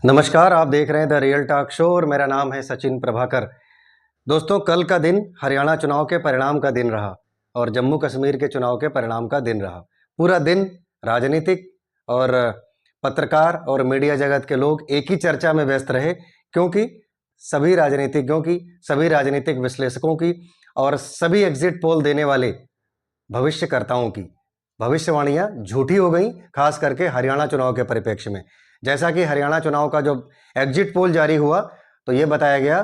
नमस्कार, आप देख रहे हैं द रियल टॉक शो और मेरा नाम है सचिन प्रभाकर। दोस्तों, कल का दिन हरियाणा चुनाव के परिणाम का दिन रहा और जम्मू कश्मीर के चुनाव के परिणाम का दिन रहा। पूरा दिन राजनीतिक और पत्रकार और मीडिया जगत के लोग एक ही चर्चा में व्यस्त रहे, क्योंकि सभी राजनीतिज्ञों की, सभी राजनीतिक विश्लेषकों की और सभी एग्जिट पोल देने वाले भविष्यकर्ताओं की भविष्यवाणियां झूठी हो गई, खास करके हरियाणा चुनाव के परिप्रेक्ष्य में। जैसा कि हरियाणा चुनाव का जो एग्जिट पोल जारी हुआ तो ये बताया गया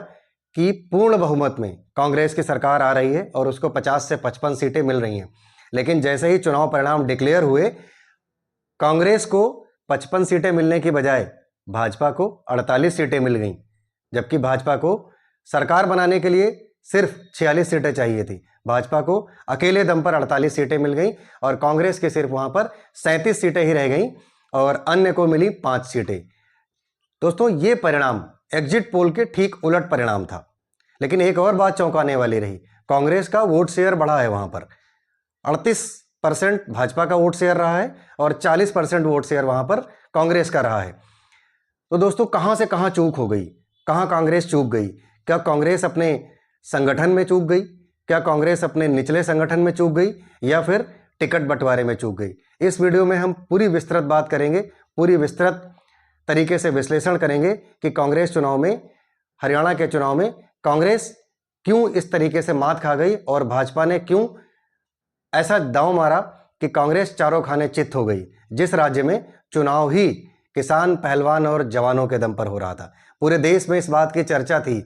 कि पूर्ण बहुमत में कांग्रेस की सरकार आ रही है और उसको 50 से 55 सीटें मिल रही हैं। लेकिन जैसे ही चुनाव परिणाम डिक्लेयर हुए, कांग्रेस को 55 सीटें मिलने की बजाय भाजपा को 48 सीटें मिल गईं, जबकि भाजपा को सरकार बनाने के लिए सिर्फ 46 सीटें चाहिए थी। भाजपा को अकेले दम पर 48 सीटें मिल गईं और कांग्रेस के सिर्फ वहां पर 37 सीटें ही रह गईं और अन्य को मिली 5 सीटें। दोस्तों, ये परिणाम एग्जिट पोल के ठीक उलट परिणाम था। लेकिन एक और बात चौंकाने वाली रही, कांग्रेस का वोट शेयर बढ़ा है। वहां पर 38% भाजपा का वोट शेयर रहा है और 40% वोट शेयर वहां पर कांग्रेस का रहा है। तो दोस्तों, कहां से कहां चूक हो गई, कहां कांग्रेस चूक गई? क्या कांग्रेस अपने संगठन में चूक गई? क्या कांग्रेस अपने निचले संगठन में चूक गई या फिर टिकट बंटवारे में चूक गई? इस वीडियो में हम पूरी विस्तृत बात करेंगे, पूरी विस्तृत तरीके से विश्लेषण करेंगे कि कांग्रेस चुनाव में, हरियाणा के चुनाव में कांग्रेस क्यों इस तरीके से मात खा गई और भाजपा ने क्यों ऐसा दांव मारा कि कांग्रेस चारों खाने चित्त हो गई, जिस राज्य में चुनाव ही किसान, पहलवान और जवानों के दम पर हो रहा था। पूरे देश में इस बात की चर्चा थी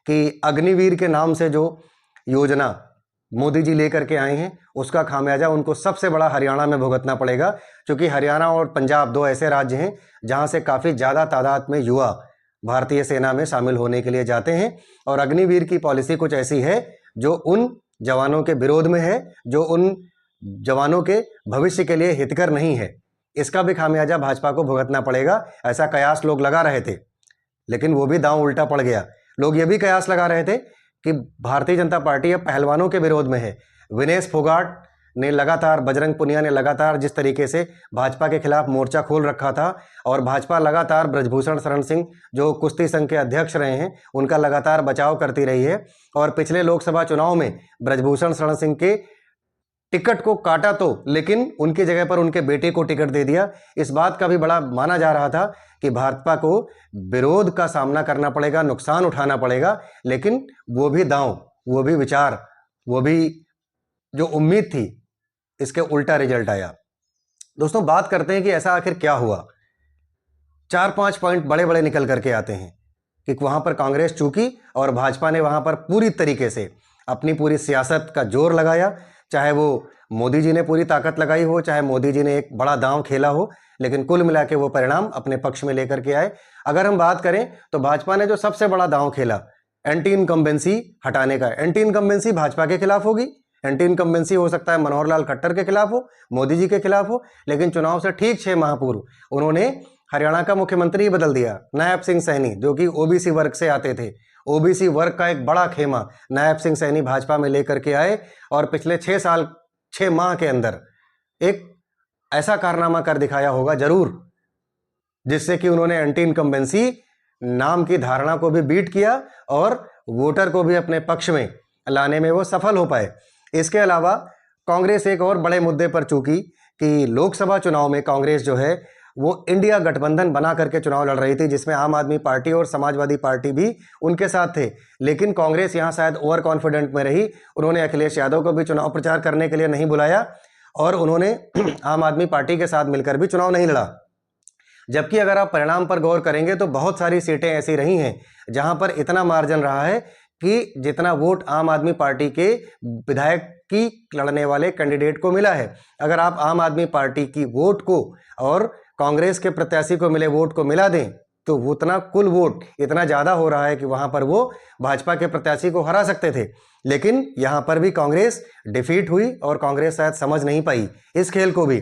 कि अग्निवीर के नाम से जो योजना मोदी जी लेकर के आए हैं, उसका खामियाजा उनको सबसे बड़ा हरियाणा में भुगतना पड़ेगा, क्योंकि हरियाणा और पंजाब दो ऐसे राज्य हैं जहां से काफ़ी ज़्यादा तादाद में युवा भारतीय सेना में शामिल होने के लिए जाते हैं। और अग्निवीर की पॉलिसी कुछ ऐसी है जो उन जवानों के विरोध में है, जो उन जवानों के भविष्य के लिए हितकर नहीं है। इसका भी खामियाजा भाजपा को भुगतना पड़ेगा, ऐसा कयास लोग लगा रहे थे। लेकिन वो भी दांव उल्टा पड़ गया। लोग ये भी कयास लगा रहे थे कि भारतीय जनता पार्टी अब पहलवानों के विरोध में है। विनेश फोगाट ने लगातार, बजरंग पुनिया ने लगातार जिस तरीके से भाजपा के खिलाफ मोर्चा खोल रखा था, और भाजपा लगातार ब्रजभूषण शरण सिंह जो कुश्ती संघ के अध्यक्ष रहे हैं, उनका लगातार बचाव करती रही है। और पिछले लोकसभा चुनाव में ब्रजभूषण शरण सिंह के टिकट को काटा तो, लेकिन उनकी जगह पर उनके बेटे को टिकट दे दिया। इस बात का भी बड़ा माना जा रहा था कि भाजपा को विरोध का सामना करना पड़ेगा, नुकसान उठाना पड़ेगा। लेकिन वो भी दांव, वो भी विचार, वो भी जो उम्मीद थी, इसके उल्टा रिजल्ट आया। दोस्तों, बात करते हैं कि ऐसा आखिर क्या हुआ। 4-5 पॉइंट बड़े बड़े निकल करके आते हैं कि वहां पर कांग्रेस चूकी और भाजपा ने वहां पर पूरी तरीके से अपनी पूरी सियासत का जोर लगाया। चाहे वो मोदी जी ने पूरी ताकत लगाई हो, चाहे मोदी जी ने एक बड़ा दांव खेला हो, लेकिन कुल मिला के वो परिणाम अपने पक्ष में लेकर के आए। अगर हम बात करें तो भाजपा ने जो सबसे बड़ा दांव खेला, एंटी इनकम्बेंसी हटाने का। एंटी इनकम्बेंसी भाजपा के खिलाफ होगी। एंटी इनकम्बेंसी हो सकता है मनोहर लाल खट्टर के खिलाफ हो, मोदी जी के खिलाफ हो, लेकिन चुनाव से ठीक 6 माह पूर्व उन्होंने हरियाणा का मुख्यमंत्री बदल दिया, नायब सिंह सैनी, जो कि ओबीसी वर्ग से आते थे। ओबीसी वर्ग का एक बड़ा खेमा नायब सिंह सैनी भाजपा में लेकर के आए और पिछले 6 माह के अंदर एक ऐसा कारनामा कर दिखाया होगा जरूर, जिससे कि उन्होंने एंटी इनकम्बेंसी नाम की धारणा को भी बीट किया और वोटर को भी अपने पक्ष में लाने में वो सफल हो पाए। इसके अलावा कांग्रेस एक और बड़े मुद्दे पर चूकी कि लोकसभा चुनाव में कांग्रेस जो है वो इंडिया गठबंधन बना करके चुनाव लड़ रही थी, जिसमें आम आदमी पार्टी और समाजवादी पार्टी भी उनके साथ थे। लेकिन कांग्रेस यहां शायद ओवर कॉन्फिडेंट में रही। उन्होंने अखिलेश यादव को भी चुनाव प्रचार करने के लिए नहीं बुलाया और उन्होंने आम आदमी पार्टी के साथ मिलकर भी चुनाव नहीं लड़ा। जबकि अगर आप परिणाम पर गौर करेंगे तो बहुत सारी सीटें ऐसी रही हैं जहां पर इतना मार्जिन रहा है कि जितना वोट आम आदमी पार्टी के विधायक की लड़ने वाले कैंडिडेट को मिला है, अगर आप आम आदमी पार्टी की वोट को और कांग्रेस के प्रत्याशी को मिले वोट को मिला दें तो उतना कुल वोट इतना ज़्यादा हो रहा है कि वहां पर वो भाजपा के प्रत्याशी को हरा सकते थे। लेकिन यहां पर भी कांग्रेस डिफीट हुई और कांग्रेस शायद समझ नहीं पाई इस खेल को भी।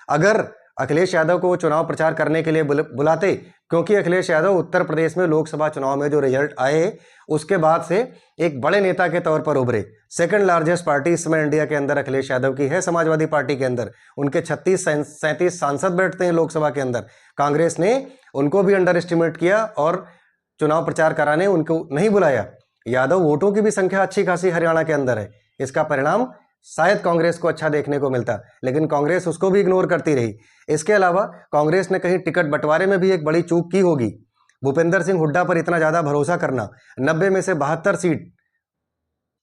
अगर अखिलेश यादव को वो चुनाव प्रचार करने के लिए बुलाते, क्योंकि अखिलेश यादव उत्तर प्रदेश में लोकसभा चुनाव में जो रिजल्ट आए उसके बाद से एक बड़े नेता के तौर पर उभरे। सेकंड लार्जेस्ट पार्टी इस समय इंडिया के अंदर अखिलेश यादव की है, समाजवादी पार्टी के अंदर। उनके 36-37 सांसद बैठते हैं लोकसभा के अंदर। कांग्रेस ने उनको भी अंडर एस्टिमेट किया और चुनाव प्रचार कराने उनको नहीं बुलाया। यादव वोटों की भी संख्या अच्छी खासी हरियाणा के अंदर है। इसका परिणाम शायद कांग्रेस को अच्छा देखने को मिलता, लेकिन कांग्रेस उसको भी इग्नोर करती रही। इसके अलावा कांग्रेस ने कहीं टिकट बंटवारे में भी एक बड़ी चूक की होगी। भूपेंद्र सिंह हुड्डा पर इतना ज्यादा भरोसा करना, 90 में से 72 सीट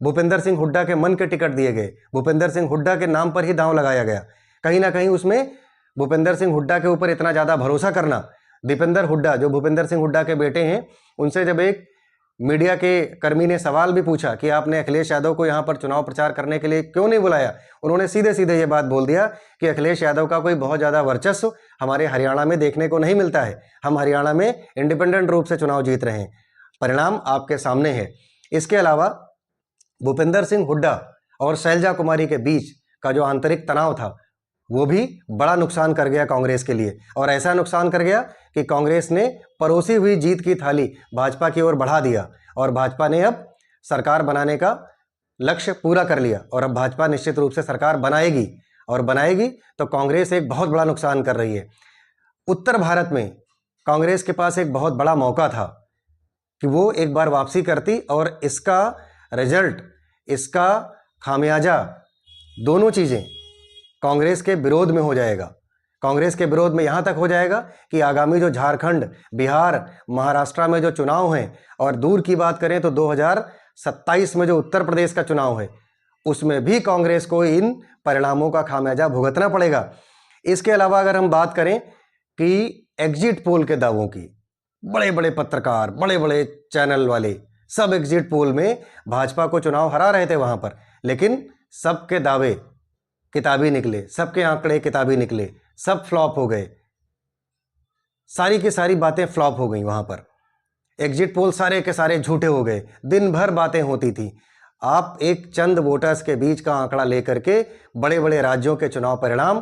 भूपेंद्र सिंह हुड्डा के मन के टिकट दिए गए, भूपेंद्र सिंह हुड्डा के नाम पर ही दांव लगाया गया। कहीं ना कहीं उसमें भूपेंद्र सिंह हुड्डा के ऊपर इतना ज्यादा भरोसा करना। दीपेंद्र हुड्डा जो भूपेंद्र सिंह हुड्डा के बेटे हैं, उनसे जब एक मीडिया के कर्मी ने सवाल भी पूछा कि आपने अखिलेश यादव को यहाँ पर चुनाव प्रचार करने के लिए क्यों नहीं बुलाया, उन्होंने सीधे सीधे ये बात बोल दिया कि अखिलेश यादव का कोई बहुत ज़्यादा वर्चस्व हमारे हरियाणा में देखने को नहीं मिलता है। हम हरियाणा में इंडिपेंडेंट रूप से चुनाव जीत रहे हैं। परिणाम आपके सामने है। इसके अलावा भूपेंद्र सिंह हुड्डा और शैलजा कुमारी के बीच का जो आंतरिक तनाव था वो भी बड़ा नुकसान कर गया कांग्रेस के लिए, और ऐसा नुकसान कर गया कि कांग्रेस ने परोसी हुई जीत की थाली भाजपा की ओर बढ़ा दिया और भाजपा ने अब सरकार बनाने का लक्ष्य पूरा कर लिया। और अब भाजपा निश्चित रूप से सरकार बनाएगी, और बनाएगी तो कांग्रेस एक बहुत बड़ा नुकसान कर रही है। उत्तर भारत में कांग्रेस के पास एक बहुत बड़ा मौका था कि वो एक बार वापसी करती और इसका रिजल्ट, इसका खामियाजा, दोनों चीज़ें कांग्रेस के विरोध में हो जाएगा। कांग्रेस के विरोध में यहां तक हो जाएगा कि आगामी जो झारखंड, बिहार, महाराष्ट्र में जो चुनाव हैं, और दूर की बात करें तो 2027 में जो उत्तर प्रदेश का चुनाव है, उसमें भी कांग्रेस को इन परिणामों का खामियाजा भुगतना पड़ेगा। इसके अलावा अगर हम बात करें कि एग्जिट पोल के दावों की, बड़े बड़े पत्रकार, बड़े बड़े चैनल वाले सब एग्जिट पोल में भाजपा को चुनाव हरा रहे थे वहां पर, लेकिन सबके दावे किताबी निकले, सबके आंकड़े किताबी निकले, सब फ्लॉप हो गए। सारी की सारी बातें फ्लॉप हो गई। वहां पर एग्जिट पोल सारे के सारे झूठे हो गए। दिन भर बातें होती थी। आप एक चंद वोटर्स के बीच का आंकड़ा लेकर के बड़े बड़े राज्यों के चुनाव परिणाम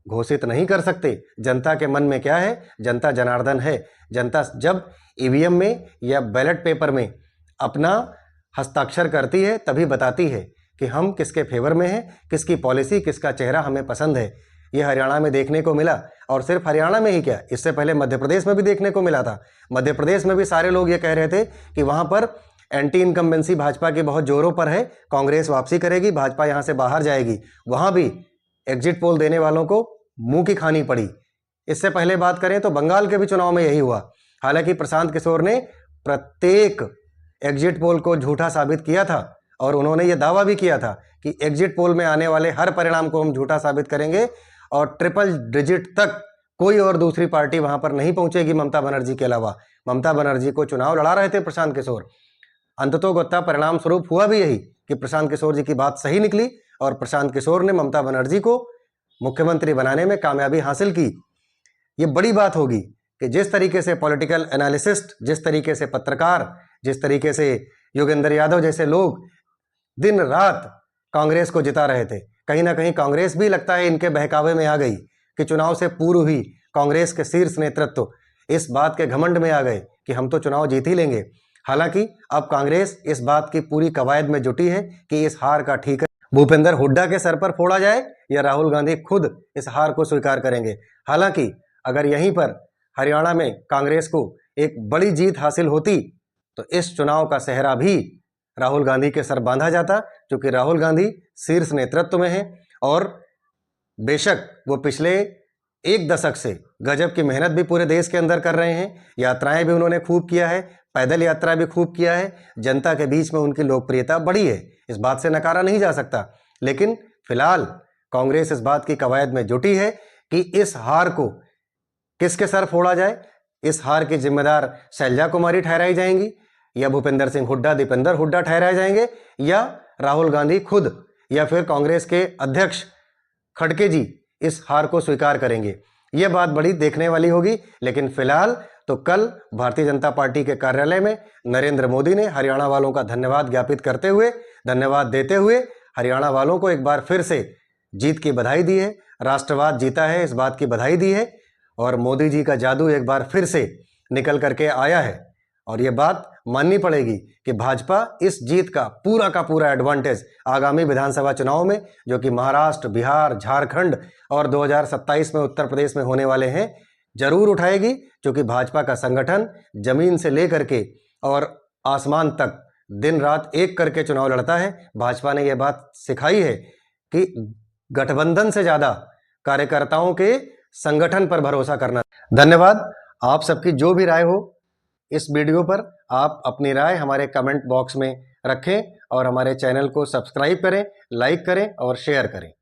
घोषित नहीं कर सकते। जनता के मन में क्या है? जनता जनार्दन है। जनता जब ईवीएम में या बैलेट पेपर में अपना हस्ताक्षर करती है तभी बताती है कि हम किसके फेवर में हैं, किसकी पॉलिसी, किसका चेहरा हमें पसंद है। ये हरियाणा में देखने को मिला, और सिर्फ हरियाणा में ही क्या, इससे पहले मध्य प्रदेश में भी देखने को मिला था। मध्य प्रदेश में भी सारे लोग ये कह रहे थे कि वहां पर एंटी इनकम्बेंसी भाजपा की बहुत जोरों पर है, कांग्रेस वापसी करेगी, भाजपा यहां से बाहर जाएगी। वहां भी एग्जिट पोल देने वालों को मुंह की खानी पड़ी। इससे पहले बात करें तो बंगाल के भी चुनाव में यही हुआ। हालांकि प्रशांत किशोर ने प्रत्येक एग्जिट पोल को झूठा साबित किया था, और उन्होंने ये दावा भी किया था कि एग्जिट पोल में आने वाले हर परिणाम को हम झूठा साबित करेंगे, और ट्रिपल डिजिट तक कोई और दूसरी पार्टी वहां पर नहीं पहुंचेगी ममता बनर्जी के अलावा। ममता बनर्जी को चुनाव लड़ा रहे थे प्रशांत किशोर। अंततोगत्ता परिणाम स्वरूप हुआ भी यही कि प्रशांत किशोर जी की बात सही निकली, और प्रशांत किशोर ने ममता बनर्जी को मुख्यमंत्री बनाने में कामयाबी हासिल की। ये बड़ी बात होगी कि जिस तरीके से पॉलिटिकल एनालिसिस्ट, जिस तरीके से पत्रकार, जिस तरीके से योगेंद्र यादव जैसे लोग दिन रात कांग्रेस को जिता रहे थे, कहीं ना कहीं कांग्रेस भी लगता है इनके बहकावे में आ गई कि चुनाव से पूर्व ही कांग्रेस के शीर्ष नेतृत्व इस बात के घमंड में आ गए कि हम तो चुनाव जीत ही लेंगे। हालांकि अब कांग्रेस इस बात की पूरी कवायद में जुटी है कि इस हार का ठीकरा भूपेंद्र हुड्डा के सर पर फोड़ा जाए या राहुल गांधी खुद इस हार को स्वीकार करेंगे। हालांकि अगर यहीं पर हरियाणा में कांग्रेस को एक बड़ी जीत हासिल होती तो इस चुनाव का सेहरा भी राहुल गांधी के सर बांधा जाता, क्योंकि राहुल गांधी शीर्ष नेतृत्व में हैं, और बेशक वो पिछले एक दशक से गजब की मेहनत भी पूरे देश के अंदर कर रहे हैं। यात्राएं भी उन्होंने खूब किया है, पैदल यात्रा भी खूब किया है। जनता के बीच में उनकी लोकप्रियता बढ़ी है, इस बात से नकारा नहीं जा सकता। लेकिन फिलहाल कांग्रेस इस बात की कवायद में जुटी है कि इस हार को किसके सर फोड़ा जाए। इस हार की जिम्मेदार शैलजा कुमारी ठहराई जाएंगी, या भूपेंद्र सिंह हुड्डा, दीपेंद्र हुड्डा ठहराए जाएंगे, या राहुल गांधी खुद, या फिर कांग्रेस के अध्यक्ष खड़गे जी इस हार को स्वीकार करेंगे। यह बात बड़ी देखने वाली होगी। लेकिन फिलहाल तो कल भारतीय जनता पार्टी के कार्यालय में नरेंद्र मोदी ने हरियाणा वालों का धन्यवाद ज्ञापित करते हुए, धन्यवाद देते हुए हरियाणा वालों को एक बार फिर से जीत की बधाई दी है। राष्ट्रवाद जीता है, इस बात की बधाई दी है और मोदी जी का जादू एक बार फिर से निकल करके आया है। और ये बात माननी पड़ेगी कि भाजपा इस जीत का पूरा एडवांटेज आगामी विधानसभा चुनाव में, जो कि महाराष्ट्र, बिहार, झारखंड और 2027 में उत्तर प्रदेश में होने वाले हैं, जरूर उठाएगी। क्योंकि भाजपा का संगठन जमीन से लेकर के और आसमान तक दिन रात एक करके चुनाव लड़ता है। भाजपा ने यह बात सिखाई है कि गठबंधन से ज्यादा कार्यकर्ताओं के संगठन पर भरोसा करना। धन्यवाद। आप सबकी जो भी राय हो इस वीडियो पर, आप अपनी राय हमारे कमेंट बॉक्स में रखें और हमारे चैनल को सब्सक्राइब करें, लाइक करें और शेयर करें।